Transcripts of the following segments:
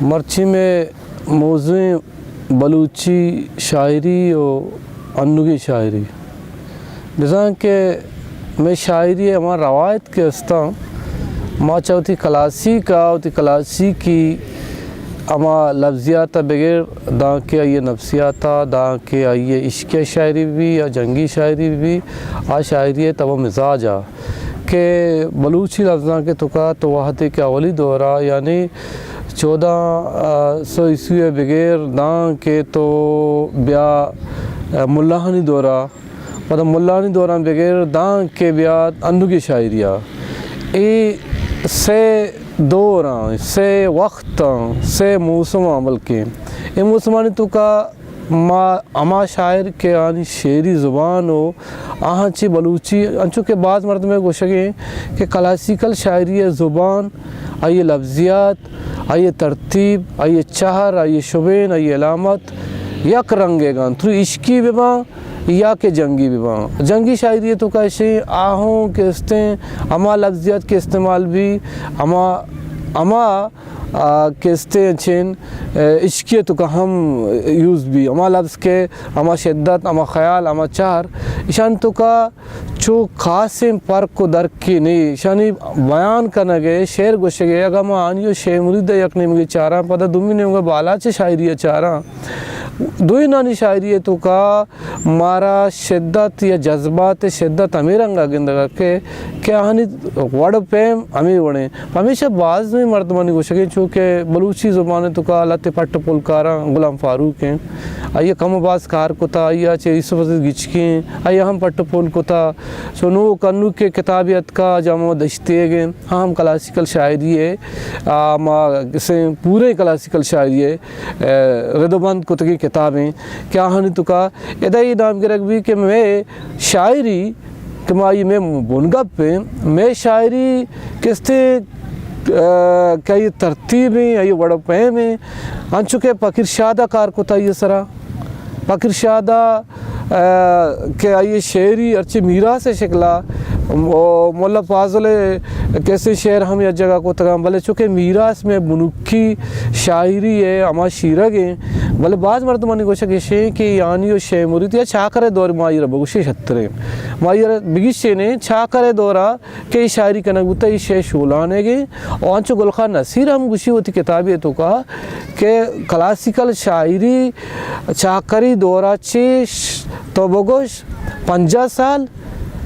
مرچی میں موضوع بلوچی شاعری و انوگی شاعری جیسا کہ میں شاعری ہمارا روایت کے استا ماں چاہتی کلاسی کا ہوتی کلاسی کی اما لفظیات بغیر دا کے آئیے نفسیات دا کے آئیے عشق شاعری بھی یا جنگی شاعری بھی آ شاعری تب مزاج آ کہ بلوچی لفظاں کے تکا تو وحدے کے اولی دورہ یعنی 1400 عیسوی بغیر دان کے تو بیا ملاحانی دورہ مطلب ملاحانی دورہ بغیر دان کے بیا انوگی شاعریہ ای سے دوراں سے وقتاں سے موسماں بلکہ اے موسمانی تو کا اما شاعر کے آنی شعری زبان ہو آہاں چی بلوچی انچو کے بعض مرتبہ گوشگیں کہ کلاسیکل شاعری زبان آئیے لفظیات آئیے ترتیب آئیے چہر آئیے شبین آئیے علامت یک رنگے گان تو عشقی بباں یا کہ جنگی بباں جنگی شاعری تو کیسے آہوں کے اما لفظیات کے استعمال بھی اما کہتے چھن عشقی تو کا ہم یوز بھی اما لفظ کے اما شدت اما خیال اما چہر اشان تو کا چو خاصم فرق کو درک کی نہیں اشانی بیان کرنا گئے شعر گوشے گئے اگر ما آنیو شعر مرید یکنی مگی چاراں پتہ دومی نے مگا بالا چے شاعری چاراں دوئی نانی شاعری تو کا مارا شدت یا جذبات شدت امیر انگا گندگا کہ کیا ہنی وڑ پیم امیر وڑیں ہمیشہ بعض میں مرتبانی گوشگیں چونکہ بلوچی زبان تو کا لتے پٹ پولکاراں غلام فاروق ہیں آئیے کم باز کار کتا آئیے چے یوسف عزیز گچکیں آئیے ہم پٹ پول کتا سنو کنو کے کتابیت کا جامع دشتے گئے ہم کلاسیکل شاعری ہے پورے کلاسیکل شاعری ہے ردوبند کتگی کتابیں کیا ہنی تو کا ادائی نام کے رکھ بھی کہ میں شاعری کہ میں بنگپ پہ میں شاعری کس تھے کیا یہ ترتیب ہیں یا یہ وڑ پہم ہیں انچو کہ پکر شادہ کار کو تھا یہ سرا پکر شادہ کہ آئیے شعری ارچے میرا سے شکلا مولا فاضل کیسے شعر ہم یا جگہ کو تگام بلے چونکہ میراث میں بنکی شاعری ہے اما شیرگ ہیں بلے بعض مردمانی گوشہ کے شے کہ یعنی شے مرید یا چھاکر دور مائی رب گوشے شترے مائی بگیش شے نے چھاکر دورہ کہ شاعری کنک بوتا یہ شے شولانے گے اور انچو گلخان نصیر ہم گوشی ہوتی کتابی تو کہا کہ کلاسیکل شاعری چھاکری دورہ چیش تو بگوش 50 سال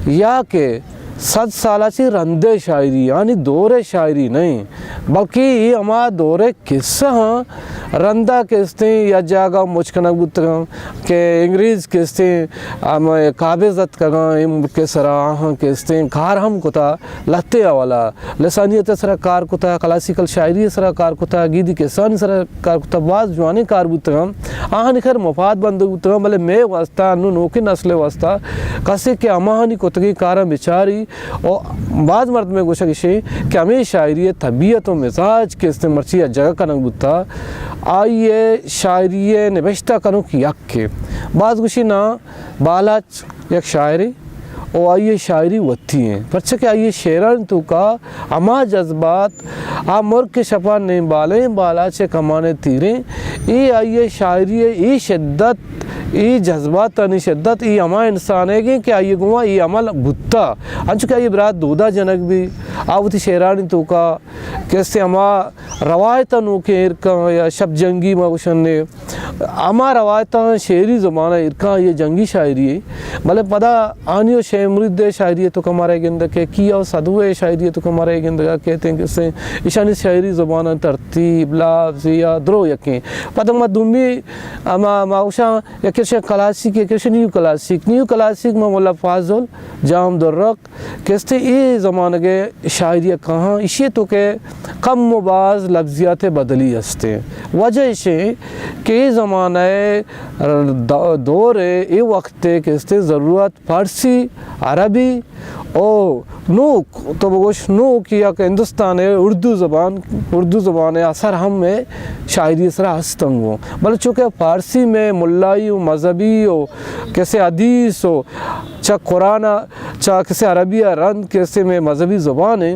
یا کہ 100 سالہ چی رندے شاعری یعنی دور شاعری نہیں بلکہ یہ ہما دور قصہ ہاں رندہ کہتے ہیں یا جاگہ مچکنک بودتگاں کہ انگریز کہتے ہیں قابضت کگاں کے سرا آہاں کہتے ہیں کار ہم کتا لہتے والا لسانیت سرا کار کتا کلاسیکل شاعری سرا کار کتا گیدی کسانی سرا کار کتا بعض جوانے کار بودتگاں آہاں نکھر مفاد بند بودتگاں بلے میں واسطہ انو نوکی نسل واسطہ کسے کہ اماہانی کتگی کارا بچاری اور بعض مرد میں گوشہ کشے کہ ہمیں شاعری طبیعت و مزاج کے مرچی جگہ کنک بودتا آئیے شاعری نبشتہ کنک یک کے بعض گوشی نا بالاچ یک شاعری اور آئیے شاعری وطی ہیں پرچہ کہ آئیے شعران تو کا اما جذبات مرگ کے شپان نہیں بالیں بالا چے کمانے تیریں ای آئیے شاعری ای شدت ای جذبات انی شدت ای اما انسان ہے کہ آئیے گوہ ای عمل بھتا انچو کہ آئیے برات دودا جنک بھی آوتی شعرانی تو کا کیسے اما روایتاں کے ارکاں یا شب جنگی مغشن نے اما روایتاں شعری زمانہ ارکاں یہ جنگی شاعری ہے بلے پدا آنیو شے مرید شاعری تو کمارے گندہ کہ کیا و صدوے شاعری تو کمارے گندہ کہتے ہیں کہ سے اشانی شاعری زبانہ ترتیب لفظ یا درو یکیں پتہ ما دومی اما ماوشاں یکیشہ کلاسیک یکیشہ نیو کلاسیک ما مولا فاضل جام درق کہتے ای زمانہ کے شاعری کہاں اسی تو کہ کم و باز لفظیات بدلی ہستے وجہ اسے کہ ای زمانہ دور ای وقت کہتے ضرورت فارسی عربی او نوک تو بگوش نوک یا کہ ہندوستان ہے اردو زبان ہے اثر ہم میں شاعری سرا ہستنگ ہو بلکہ چونکہ فارسی میں ملائی و مذہبی ہو کیسے حدیث ہو چاہ قرآن چاہ کیسے عربی رند کیسے میں مذہبی زبان ہے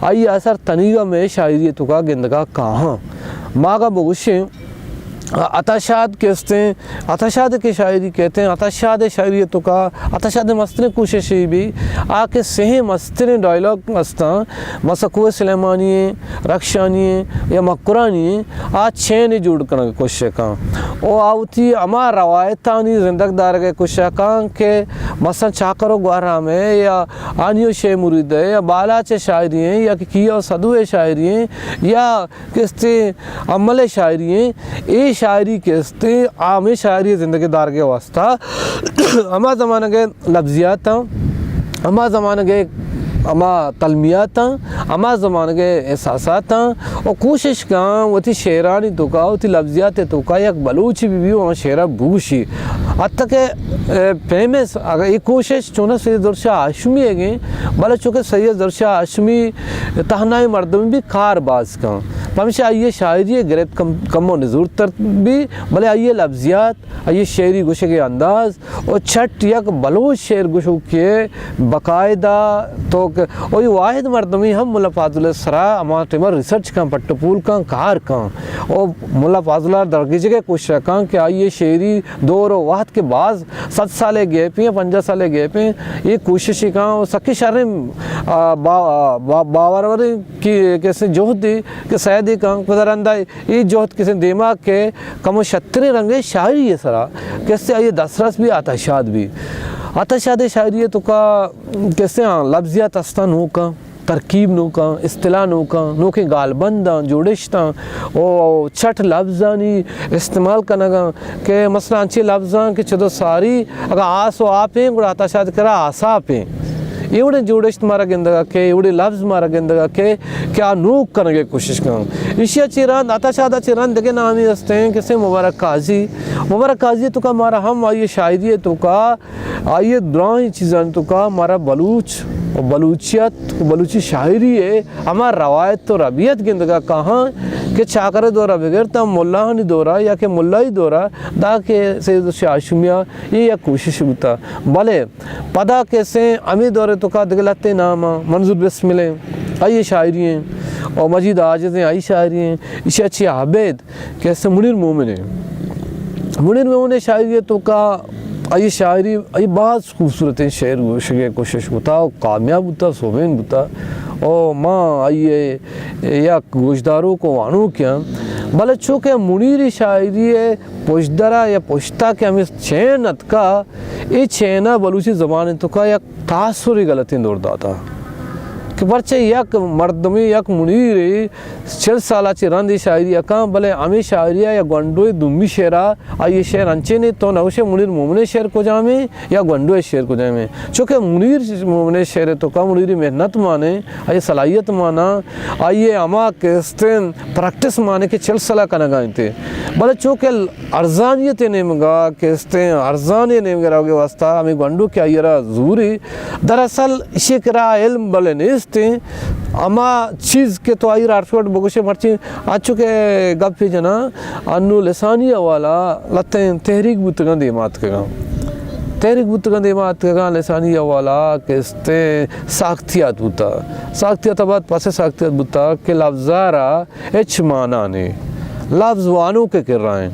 آئی اثر تنیگا میں شاعری تو کا گندگا کہاں ماں کا بگوشیں عطاشاد کہتے ہیں عطاشاد کی شاعری کہتے ہیں عطاشاد شاعری تو کا عطاشاد مستن کوشش بھی آ کے سہی مستن ڈائلاگ مستاں مسکو سلیمانی رخشانی یا مقرانی آ چھین جوڑ کرنے کی کوشش کاں او آوتی اما روایتانی زندگ دار کے کوشش کاں کہ مثلا چاکرو گوارا میں یا آنیو شے مرید ہے یا بالاچ شاعری ہیں یا کیا صدو شاعری ہیں یا کہتے عمل شاعری ہیں اے شاعری کہتے عام شاعری زندگی دار کے واسطہ اما زمانہ کے لفظیات اما زمانہ کے اما تلمیات اما زمانہ کے احساسات اور کوشش کاں وہ تھی شعرانی تو کا وہ تھی لفظیات تو کا یک بلوچی بھی وہاں شعرہ بوشی حتی کہ فیمس اگر یہ کوشش چونہ سید درشہ عاشمی ہے گئے بلے چونکہ سید درشہ عاشمی تہنائی مردمی بھی کار باز کاں ہمیشہ آئیے شاعری گریب کم و نزور تر بھی بلے آئیے لفظیات آئیے شعری گوشے کے انداز اور چھٹ یک بلوچ شعر گوشو کے باقاعدہ تو وہی واحد مردمی ہم ملا فاضل سرا اما ٹیمر ریسرچ کاں پٹو پول کاں کار کاں اور ملا فاضلہ درگیجے کے کوشش کاں کہ آئیے شعری دور و وقت کے بعض 7 سالے گئے پیں 50 سالے گئے پیں یہ کوشش کاں اور سکی شرم باوروری کی کیسے جوہد دی کہ سیدی کاں قدرندہ یہ جوہد کسی دماغ کے کم و شترے رنگے شاعری ہے سرا کیسے آئیے دسرس بھی عطاشاد بھی عطاشاد شاعری تو کا کیسے لفظیات استان ہو کا ترکیب نو کا اصطلاح نو کا نو کے غالبنداں جوڑشتاں او چھٹ لفظانی استعمال کرنا کہ مثلا انچے لفظاں کہ چدو ساری اگر آس و آپیں گوڑا عطاشاد کرا آسا پیں ایوڑے جوڑشت مارا گندگا کے ایوڑے لفظ مارا گندگا کے کیا نوک کرنے کی کوشش کروں اشیا چیران عطاشادہ چیران دگے نامی ہستے ہیں کسے مبارک قاضی تو کا مارا ہم آئیے شاعری تو کا آئیے درائیں چیزان تو کا مارا بلوچ اور بلوچیت بلوچی شاعری ہے ہمارا روایت تو ربیت گندگا کہاں کہ چاکر دورہ بغیرتا ملہانی دورہ یا کہ ملہی دورہ دا کہ سید عاشمیہ یہ یک کوشش ہوتا بلے پدا کیسے امی دورے تو کا دگلتے نامہ منظور بسملیں آئیے شاعری ہیں اور مجید عاجزیں آئی شاعری ہیں اسی اچھی عابد کیسے منیر مومن شاعری تو کا آئی شاعری آئی بعض خوبصورت شعر گوشے کوشش ہوتا اور کامیاب ہوتا سوبین ہوتا اور ماں آئیے یا گوشداروں کو وانوں کیا بلے چونکہ منیری شاعری ہے پوشدرہ یا پوشتا کہ ہمیں چھینت کا یہ چھینا بلوچی زبان تو کا یک تاثری غلطی دور داتا کہ پرچے یک مردمی یک منیری 40 سالہ چی رندی شاعری اکاں بلے ہمیں شاعریہ یا گونڈوی دمی شعرہ آئیے شعر انچے نہیں تو نوشے منیر مومن شعر کو جامیں یا گونڈوی شعر کو جامیں چونکہ منیر مومن شعر تو کا منیری محنت مانے آئیے صلاحیت مانا آئیے اما کہستین پریکٹس مانے کہ 40 سالہ کا نگائیں تھے بلے چونکہ ارزانیت نیمگا کہستین ارزانی نیمگا راوگے واسطہ ہمیں گونڈو کیا یہ رہا ضروری دراصل اسی کرا علم بلے نیست اما چیز کے تو آئی رارشوٹ بگوشے مرچی آچو کے گپ پی جنا انو لسانی والا لتیں تحریک بوتگان دیمات کے گا تحریک بوتگان دیمات کے گا لسانی والا کہستے ساختیات بوتا ساختیات بعد پاسے ساختیات بوتا کہ لفظارا اچ مانا نے لفظ وانوں کے کر رہے ہیں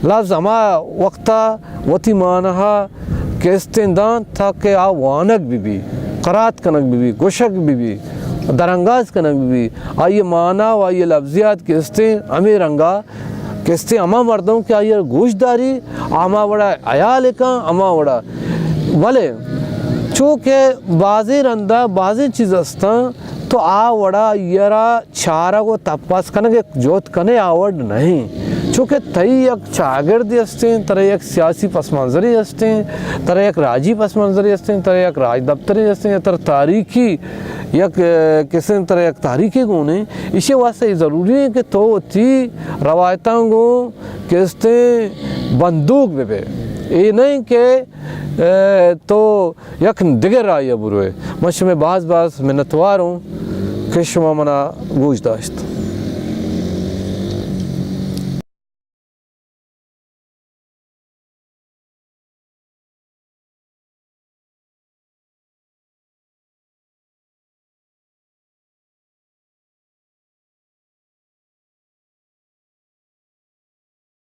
لفظ اما وقتا وطی مانہا کہستے دان تھا کہ وانک بھی قرات کنک بھی گوشک بھی درنگاز کنک بھی آئیے معنی و آئیے لفظیات کہستے ہمیں رنگا کہستے اما مردوں کہ آئیے گوشداری اما وڑا عیال کا اما وڑا بلے چونکہ بازی رندہ بازی چیز ہستا تو وڑا یرا چھارا کو تپاس کنک جوت کنے آورد نہیں چونکہ تئی یک چاگردی ہستے ہیں ترہ یک سیاسی پس منظری ہستے ہیں ترہ یک راجی پس منظری ہستے ہیں ترہ یک راج دفتری ہستے ہیں ترہ تاریخی یک کسی طرح یک تاریخی گونے اسی واسطے ضروری ہے کہ تو تی روایتاں گو کہستے بندوق بے یہ نہیں کہ تو یک دگر رائے بروے میں بعض منتوار ہوں کہ شما منا گوش داشت